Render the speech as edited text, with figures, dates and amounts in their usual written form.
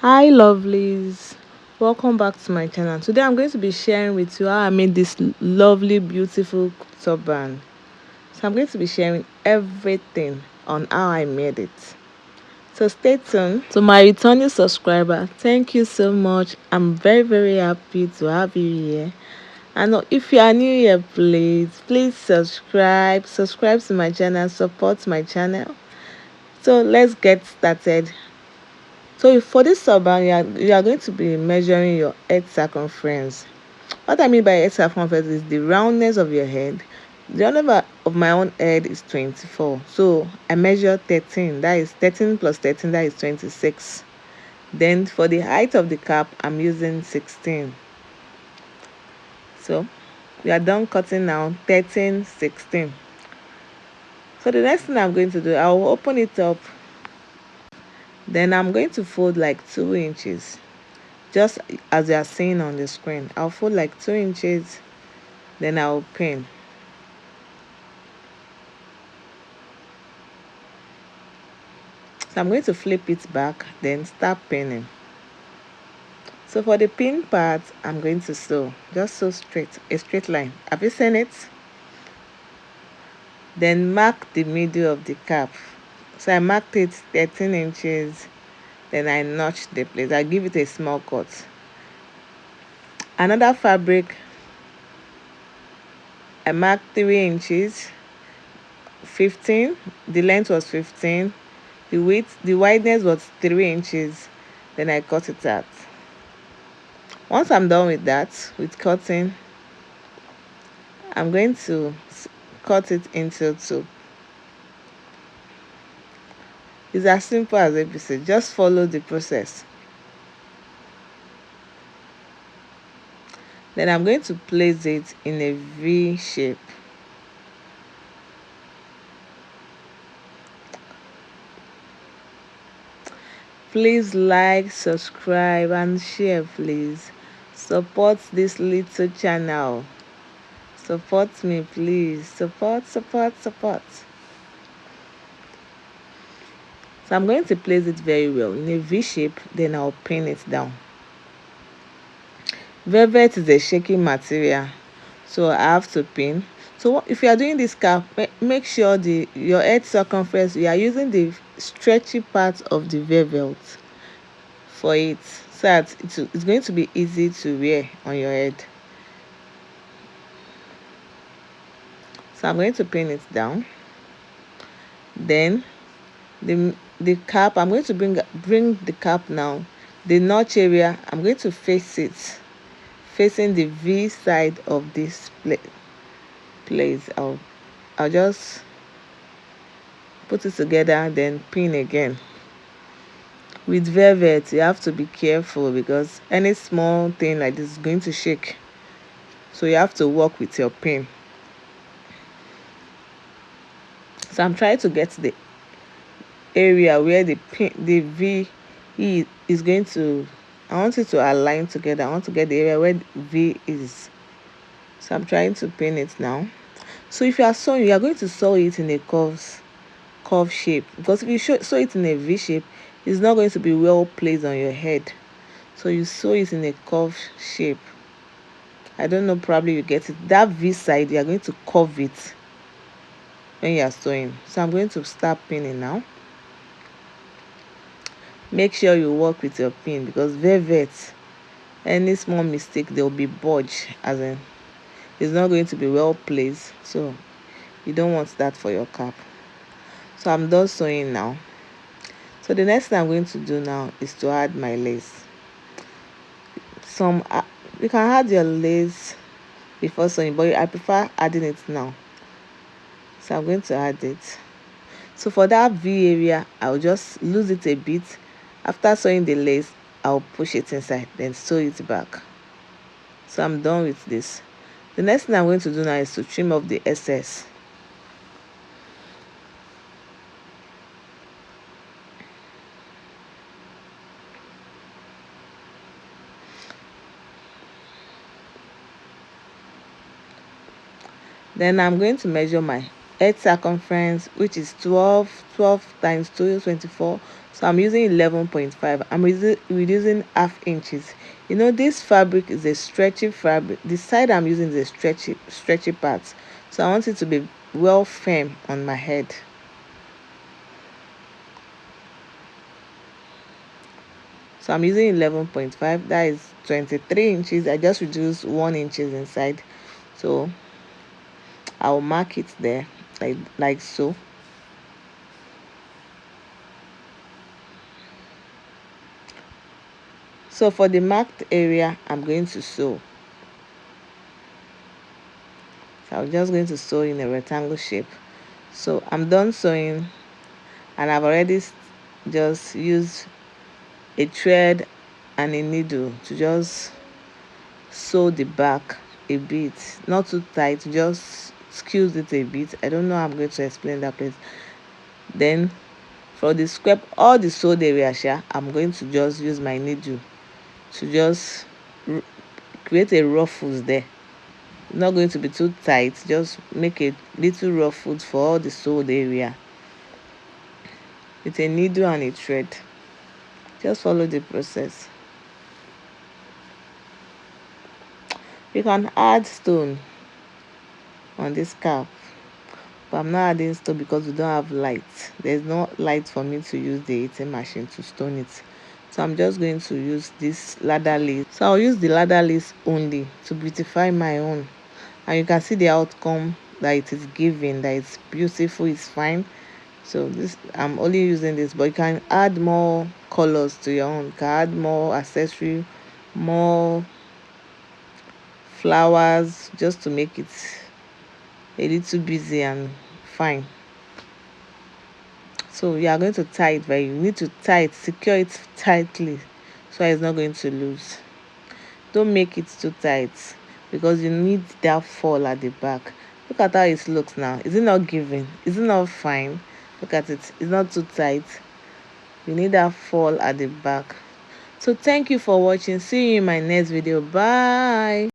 Hi lovelies, welcome back to my channel. Today I'm going to be sharing with you how I made this lovely beautiful turban. So I'm going to be sharing everything on how I made it, so stay tuned. To my returning subscriber, thank you so much. I'm very happy to have you here. And if you are new here, please subscribe to my channel, support my channel. So let's get started. So for this turban, you are going to be measuring your head circumference. What I mean by head circumference is the roundness of your head. The roundness of my own head is 24. So I measure 13. That is 13 plus 13. That is 26. Then for the height of the cap, I'm using 16. So we are done cutting now. 13, 16. So the next thing I'm going to do, I'll open it up. Then I'm going to fold like 2 inches. Just as you are seeing on the screen, I'll fold like 2 inches, then I'll pin. So I'm going to flip it back, then start pinning. So for the pin part, I'm going to sew, just sew a straight line. Have you seen it? Then mark the middle of the cap. So I marked it 13 inches, then I notched the place. I give it a small cut. Another fabric, I marked 3 inches, 15. The length was 15. The wideness was 3 inches. Then I cut it out. Once I'm done with that, with cutting, I'm going to cut it into 2. It's as simple as ABC. Just follow the process. Then I'm going to place it in a V shape. Please like, subscribe and share, please. Support this little channel. Support me, please. Support. So I'm going to place it very well in a V shape, then I'll pin it down. Velvet is a shaky material, so I have to pin. So if you are doing this cap, make sure your head circumference, you are using the stretchy part of the velvet for it, so that it's going to be easy to wear on your head. So I'm going to pin it down. Then the cap, I'm going to bring the cap now. The notch area, I'm going to face it facing the V side of this place. I'll just put it together, then pin again. With velvet, you have to be careful because any small thing like this is going to shake, so you have to work with your pin. So I'm trying to get the area where the V is going to, I want it to align together. I want to get the area where the V is. So I'm trying to pin it now. So if you are sewing, you are going to sew it in a curve shape, because if you sew it in a V shape, it's not going to be well placed on your head. So you sew it in a curve shape. I don't know, probably you get it. That V side, you are going to curve it when you are sewing. So I'm going to start pinning now. Make sure you work with your pin, because velvet, any small mistake, there will be budge, as in it's not going to be well placed. So you don't want that for your cap. So I'm done sewing now. So the next thing I'm going to do now is to add my lace. You can add your lace before sewing, but I prefer adding it now. So I'm going to add it. So for that V area, I'll just lose it a bit. After sewing the lace, I'll push it inside, then sew it back. So I'm done with this. The next thing I'm going to do now is to trim off the excess. Then I'm going to measure my edge circumference, which is 12 times 2 is 24. So I'm using 11.5. I'm reducing half inches. You know, this fabric is a stretchy fabric. The side I'm using is a stretchy part, so I want it to be well firm on my head. So I'm using 11.5, that is 23 inches. I just reduced 1 inches inside, so I'll mark it there like so. So for the marked area, I'm going to sew. So I'm just going to sew in a rectangle shape. So I'm done sewing, and I've already just used a thread and a needle to just sew the back a bit, not too tight, just squeeze it a bit. I don't know how I'm going to explain that place. Then for the square, all the sewed area, I'm going to just use my needle to just create a ruffles there. Not going to be too tight, just make a little ruffles for all the sewed area with a needle and a thread. Just follow the process. You can add stone on this cap, but I'm not adding stone because we don't have light. There's no light for me to use the ATM machine to stone it. So I'm just going to use this ladder lace. So I'll use the ladder lace only to beautify my own, and you can see the outcome that it is giving, that it's beautiful, it's fine. So this, I'm only using this, but you can add more colors to your own. You can add more accessory, more flowers, just to make it a little busy and fine. So you are going to tie it, but you need to tie it, secure it tightly so it's not going to lose. Don't make it too tight because you need that fall at the back. Look at how it looks now. Is it not giving? Is it not fine? Look at it. It's not too tight. You need that fall at the back. So thank you for watching. See you in my next video. Bye.